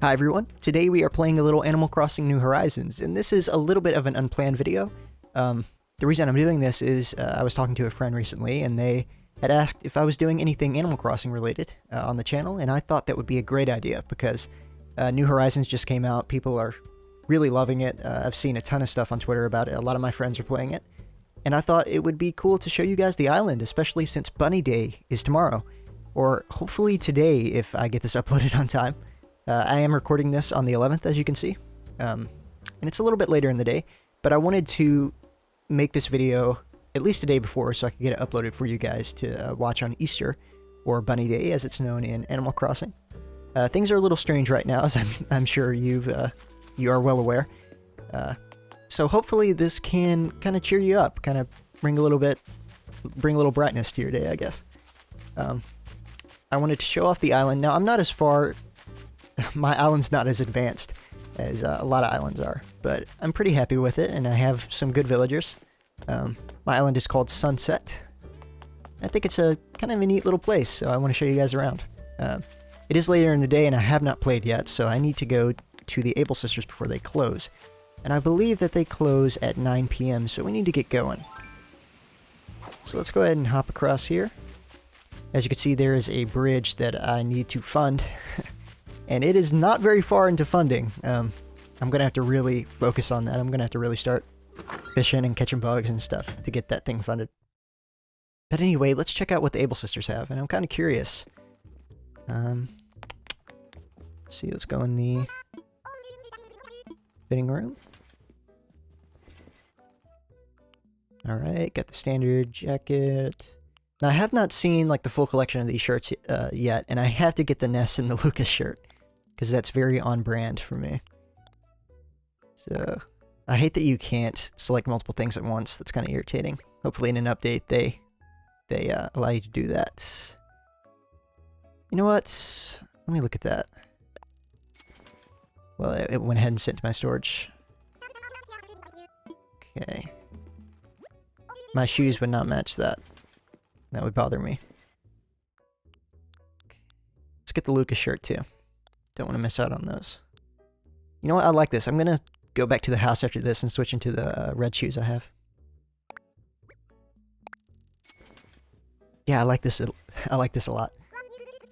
Hi everyone, today we are playing a little Animal Crossing New Horizons, and this is a little bit of an unplanned video. The reason I'm doing this is I was talking to a friend recently, and they had asked if I was doing anything Animal Crossing related on the channel, and I thought that would be a great idea because New Horizons just came out, people are really loving it, I've seen a ton of stuff on Twitter about it, a lot of my friends are playing it, and I thought it would be cool to show you guys the island, especially since Bunny Day is tomorrow, or hopefully today if I get this uploaded on time. I am recording this on the 11th, as you can see, and it's a little bit later in the day, but I wanted to make this video at least a day before so I could get it uploaded for you guys to watch on Easter, or Bunny Day, as it's known in Animal Crossing. Things are a little strange right now, as I'm sure you are well aware, so hopefully this can kind of cheer you up, kind of bring a little brightness to your day, I guess. I wanted to show off the island. Now, I'm not as far... My island's not as advanced as a lot of islands are, but I'm pretty happy with it, and I have some good villagers. My island is called Sunset. I think it's a kind of a neat little place, so I want to show you guys around. It is later in the day, and I have not played yet, so I need to go to the Able Sisters before they close. And I believe that they close at 9 p.m., so we need to get going. So let's go ahead and hop across here. As you can see, there is a bridge that I need to fund. And it is not very far into funding. I'm going to have to really focus on that. I'm going to have to really start fishing and catching bugs and stuff to get that thing funded. But anyway, let's check out what the Able Sisters have. And I'm kind of curious. Let's see, let's go in the fitting room. Alright, got the standard jacket. Now, I have not seen like the full collection of these shirts yet, and I have to get the Ness and the Lucas shirt, because that's very on brand for me. So, I hate that you can't select multiple things at once. That's kind of irritating. Hopefully in an update they allow you to do that. You know what? Let me look at that. Well, it went ahead and sent to my storage. Okay. My shoes would not match that. That would bother me. Let's get the Lucas shirt too. Don't want to miss out on those. You know what? I like this. I'm going to go back to the house after this and switch into the red shoes I have. Yeah, I like this. I like this a lot.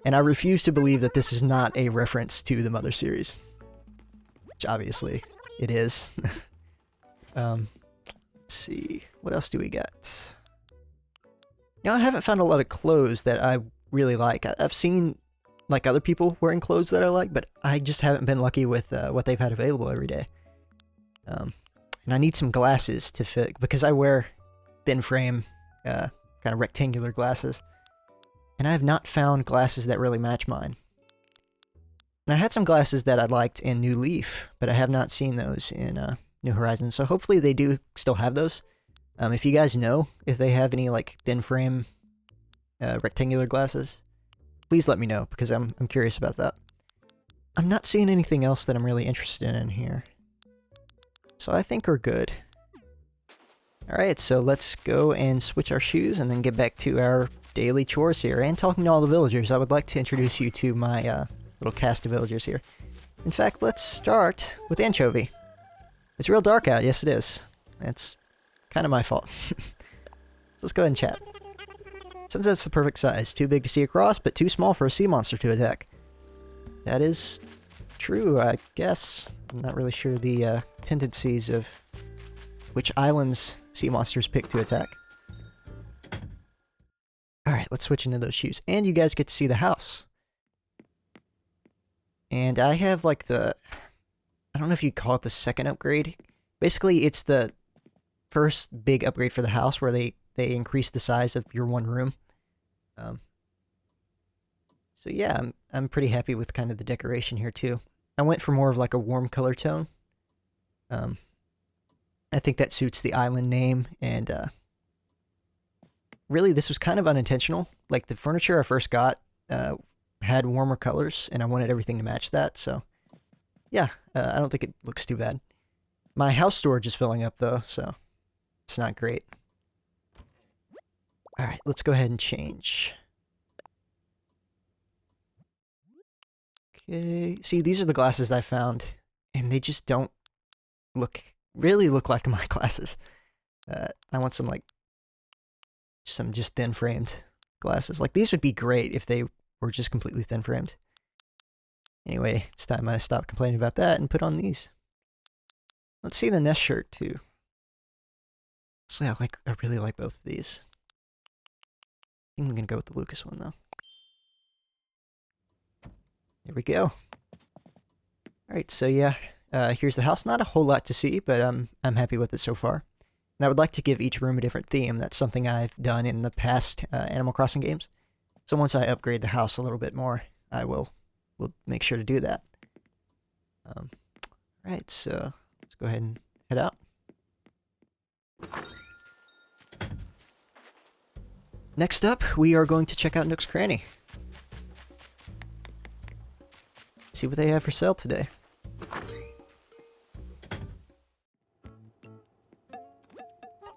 And I refuse to believe that this is not a reference to the Mother series. Which obviously it is. Let's see. What else do we got? You know, I haven't found a lot of clothes that I really like. I've seen like other people wearing clothes that I like, but I just haven't been lucky with what they've had available every day. And I need some glasses to fit, because I wear thin frame, kind of rectangular glasses. And I have not found glasses that really match mine. And I had some glasses that I liked in New Leaf, but I have not seen those in New Horizons. So hopefully they do still have those. If you guys know if they have any like thin frame rectangular glasses, please let me know, because I'm curious about that. I'm not seeing anything else that I'm really interested in here. So I think we're good. Alright, so let's go and switch our shoes and then get back to our daily chores here. And talking to all the villagers, I would like to introduce you to my little cast of villagers here. In fact, let's start with Anchovy. It's real dark out, yes it is. That's kind of my fault. So let's go ahead and chat. Sunset's the perfect size. Too big to see across, but too small for a sea monster to attack. That is true, I guess. I'm not really sure the tendencies of which islands sea monsters pick to attack. Alright, let's switch into those shoes. And you guys get to see the house. And I have like the... I don't know if you'd call it the second upgrade. Basically, it's the first big upgrade for the house where they increase the size of your one room. So yeah, I'm pretty happy with kind of the decoration here too. I went for more of like a warm color tone. I think that suits the island name, and really this was kind of unintentional. Like the furniture I first got had warmer colors, and I wanted everything to match that, so yeah, I don't think it looks too bad. My house storage is filling up though, so it's not great. Alright, let's go ahead and change. Okay, see, these are the glasses I found, and they just don't really look like my glasses. I want some, like, some just thin-framed glasses. Like, these would be great if they were just completely thin-framed. Anyway, it's time I stop complaining about that and put on these. Let's see the Nest shirt, too. So I really like both of these. I think I'm gonna go with the Lucas one, though. There we go. Alright, so yeah, here's the house. Not a whole lot to see, but I'm happy with it so far. And I would like to give each room a different theme. That's something I've done in the past Animal Crossing games. So once I upgrade the house a little bit more, I will make sure to do that. Alright, so let's go ahead and head out. Next up, we are going to check out Nook's Cranny. See what they have for sale today.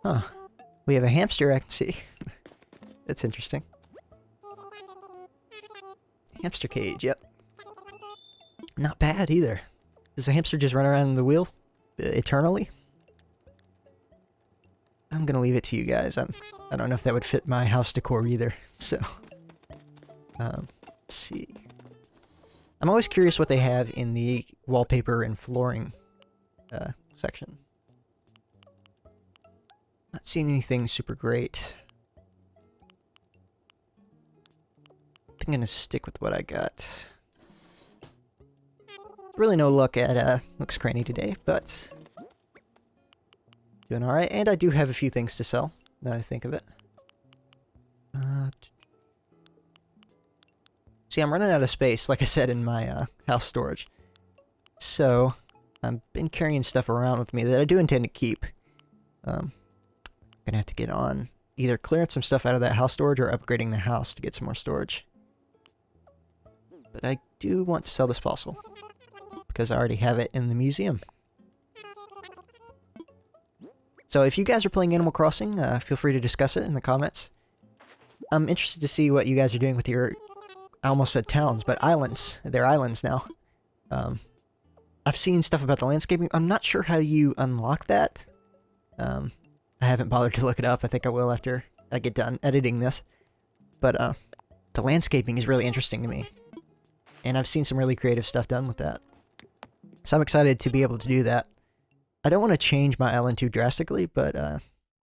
Huh. We have a hamster I can see. That's interesting. Hamster cage, yep. Not bad either. Does the hamster just run around in the wheel eternally? I'm gonna leave it to you guys. I don't know if that would fit my house decor either, so... let's see. I'm always curious what they have in the wallpaper and flooring section. Not seeing anything super great. I think I'm gonna stick with what I got. Really no luck at Nook's Cranny today, but doing alright. And I do have a few things to sell, now that I think of it. See, I'm running out of space, like I said, in my house storage. So, I've been carrying stuff around with me that I do intend to keep. I'm gonna have to get on either clearing some stuff out of that house storage or upgrading the house to get some more storage. But I do want to sell this fossil, because I already have it in the museum. So if you guys are playing Animal Crossing, feel free to discuss it in the comments. I'm interested to see what you guys are doing with your... I almost said towns, but islands. They're islands now. I've seen stuff about the landscaping. I'm not sure how you unlock that. I haven't bothered to look it up. I think I will after I get done editing this. But the landscaping is really interesting to me. And I've seen some really creative stuff done with that. So I'm excited to be able to do that. I don't want to change my island too drastically, but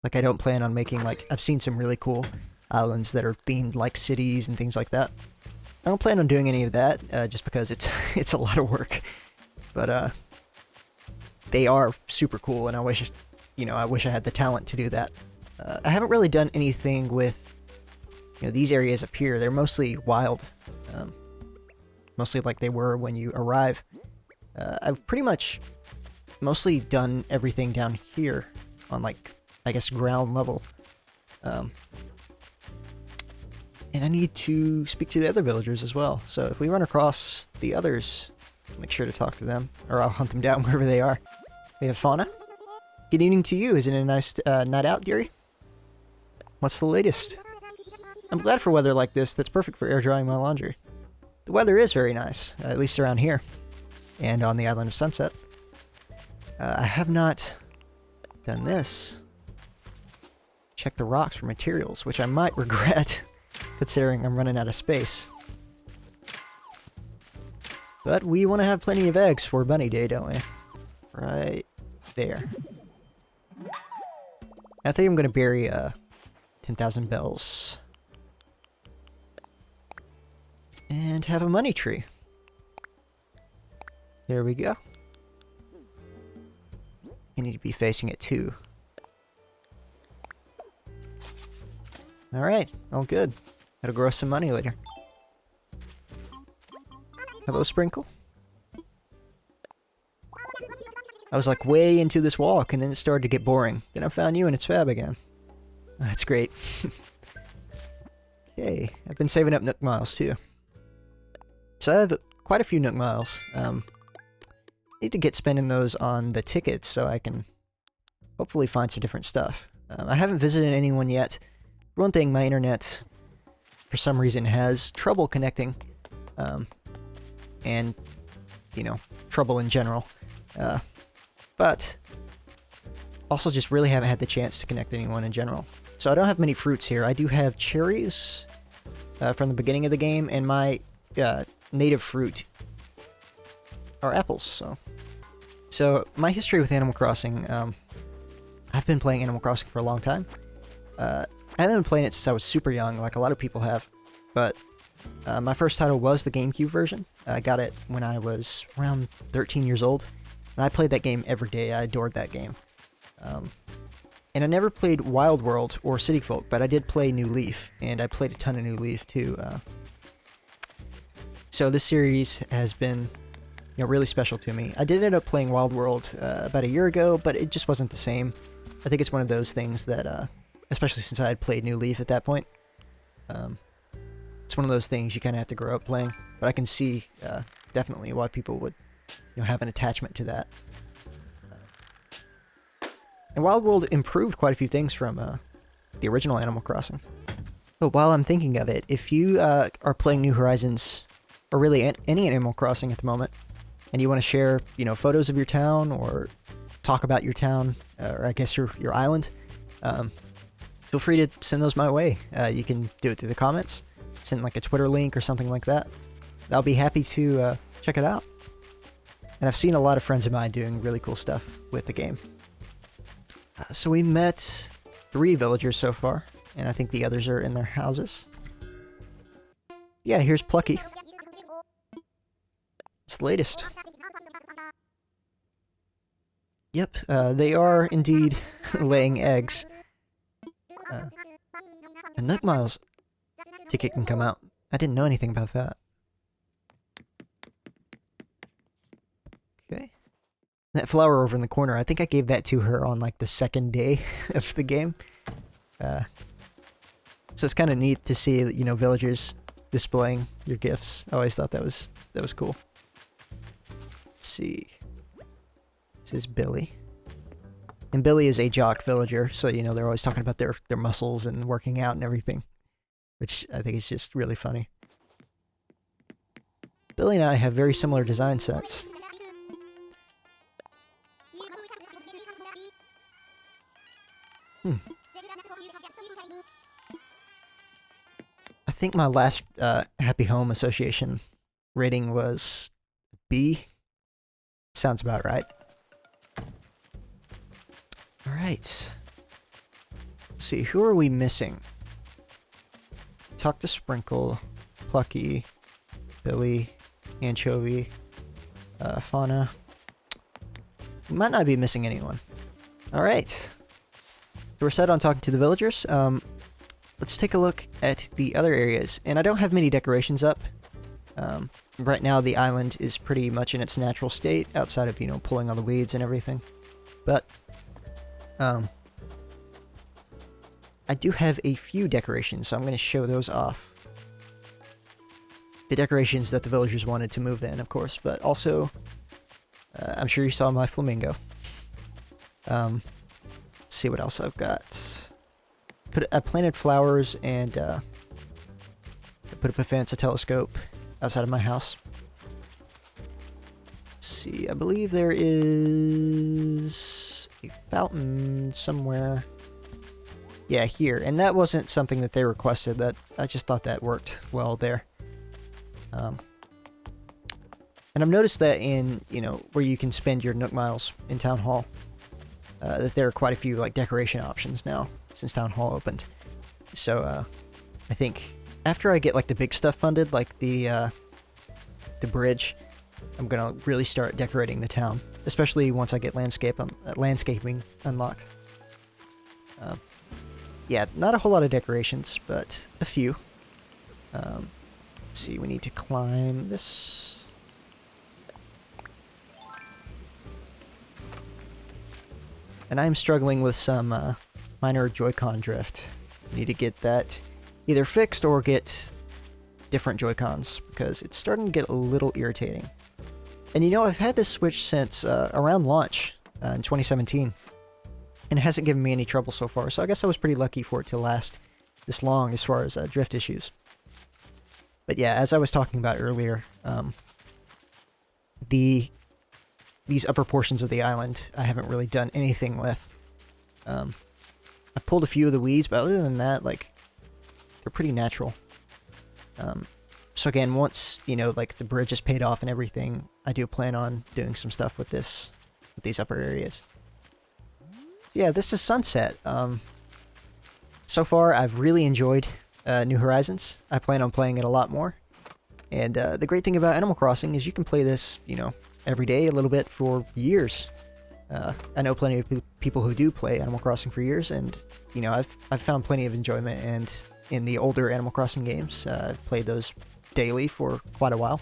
like I don't plan on making, like, I've seen some really cool islands that are themed like cities and things like that. I don't plan on doing any of that, just because it's a lot of work. But they are super cool, and I wish, I wish I had the talent to do that. I haven't really done anything with, these areas up here. They're mostly wild, mostly like they were when you arrive. I've pretty much mostly done everything down here on, like, I guess ground level. And I need to speak to the other villagers as well. So if we run across the others, make sure to talk to them, or I'll hunt them down wherever they are. We have Fauna. Good evening to you. Isn't it a nice night out, dearie? What's the latest? I'm glad for weather like this that's perfect for air drying my laundry. The weather is very nice, at least around here, and on the island of Sunset. I have not done this. Check the rocks for materials, which I might regret, considering I'm running out of space. But we want to have plenty of eggs for Bunny Day, don't we? Right there. I think I'm going to bury 10,000 bells. And have a money tree. There we go. You need to be facing it too. Alright, all good. That'll grow some money later. Hello, Sprinkle. I was like way into this walk and then it started to get boring. Then I found you and it's fab again. That's great. Okay, I've been saving up Nook miles too. So I have quite a few Nook miles. Need to get spending those on the tickets so I can hopefully find some different stuff. I haven't visited anyone yet. For one thing, my internet, for some reason, has trouble connecting. and, trouble in general. But also just really haven't had the chance to connect anyone in general. So I don't have many fruits here. I do have cherries from the beginning of the game, and my native fruit are apples. So my history with Animal Crossing, I've been playing Animal Crossing for a long time. I haven't been playing it since I was super young, like a lot of people have, but my first title was the GameCube version. I got it when I was around 13 years old, and I played that game every day. I adored that game. And I never played Wild World or City Folk, but I did play New Leaf, and I played a ton of New Leaf too. So this series has been, really special to me. I did end up playing Wild World about a year ago, but it just wasn't the same. I think it's one of those things that, especially since I had played New Leaf at that point, it's one of those things you kind of have to grow up playing. But I can see definitely why people would, have an attachment to that. And Wild World improved quite a few things from the original Animal Crossing. But while I'm thinking of it, if you are playing New Horizons, or really any Animal Crossing at the moment, and you want to share, photos of your town, or talk about your town, or I guess your island, feel free to send those my way. You can do it through the comments, send like a Twitter link or something like that. I'll be happy to check it out. And I've seen a lot of friends of mine doing really cool stuff with the game. So we met 3 villagers so far, and I think the others are in their houses. Yeah, here's Plucky. It's the latest. Yep, they are indeed laying eggs. A Nook Miles ticket can come out. I didn't know anything about that. Okay. That flower over in the corner, I think I gave that to her on like the second day of the game. So it's kind of neat to see, villagers displaying your gifts. I always thought that was cool. Let's see. This is Billy. And Billy is a jock villager, so they're always talking about their muscles and working out and everything, which I think is just really funny. Billy and I have very similar design sets. I think my last Happy Home Association rating was B. Sounds about right. Alright. Let's see, who are we missing? Talk to Sprinkle, Plucky, Billy, Anchovy, Fauna. We might not be missing anyone. Alright. So we're set on talking to the villagers. Let's take a look at the other areas. And I don't have many decorations up. Right now the island is pretty much in its natural state, outside of, pulling all the weeds and everything. But, I do have a few decorations, so I'm going to show those off. The decorations that the villagers wanted to move in, of course, but also, I'm sure you saw my flamingo. Let's see what else I've got. I planted flowers, and I put up a fence, a telescope outside of my house. Let's see, I believe there is a fountain somewhere. Yeah, here. And that wasn't something that they requested. That I just thought that worked well there. And I've noticed that in, where you can spend your Nook Miles in Town Hall, that there are quite a few, decoration options now, since Town Hall opened. So, I think after I get, the big stuff funded, like the bridge, I'm gonna really start decorating the town. Especially once I get landscaping unlocked. Yeah, not a whole lot of decorations, but a few. Let's see, we need to climb this. And I'm struggling with some minor Joy-Con drift. Need to get that either fixed or get different Joy-Cons, because it's starting to get a little irritating. And I've had this Switch since around launch in 2017. And it hasn't given me any trouble so far, so I guess I was pretty lucky for it to last this long as far as drift issues. But yeah, as I was talking about earlier, these upper portions of the island I haven't really done anything with. I pulled a few of the weeds, but other than that, like, they're pretty natural. So again, once, you know, like the bridge is paid off and everything, I do plan on doing some stuff with these upper areas. Yeah, this is Sunset. So far, I've really enjoyed New Horizons. I plan on playing it a lot more. And the great thing about Animal Crossing is you can play this, you know, every day a little bit for years. I know plenty of people who do play Animal Crossing for years, and, you know, I've found plenty of enjoyment. And in the older Animal Crossing games, I've played those daily for quite a while.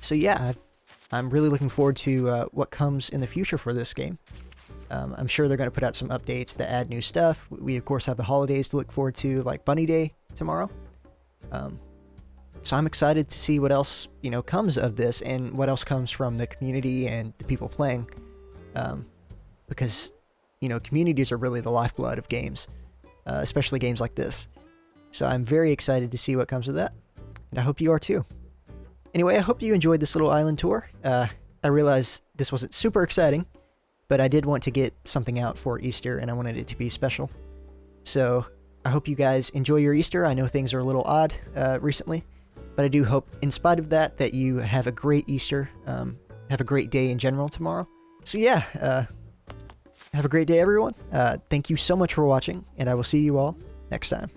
So yeah, I'm really looking forward to what comes in the future for this game. I'm sure they're going to put out some updates that add new stuff. We of course have the holidays to look forward to, like Bunny Day tomorrow. So I'm excited to see what else, you know, comes of this and what else comes from the community and the people playing. Because, you know, communities are really the lifeblood of games, especially games like this. So I'm very excited to see what comes of that, and I hope you are too. Anyway, I hope you enjoyed this little island tour. I realized this wasn't super exciting, but I did want to get something out for Easter, and I wanted it to be special. So I hope you guys enjoy your Easter. I know things are a little odd recently, but I do hope, in spite of that, that you have a great Easter, have a great day in general tomorrow. So yeah, have a great day, everyone. Thank you so much for watching, and I will see you all next time.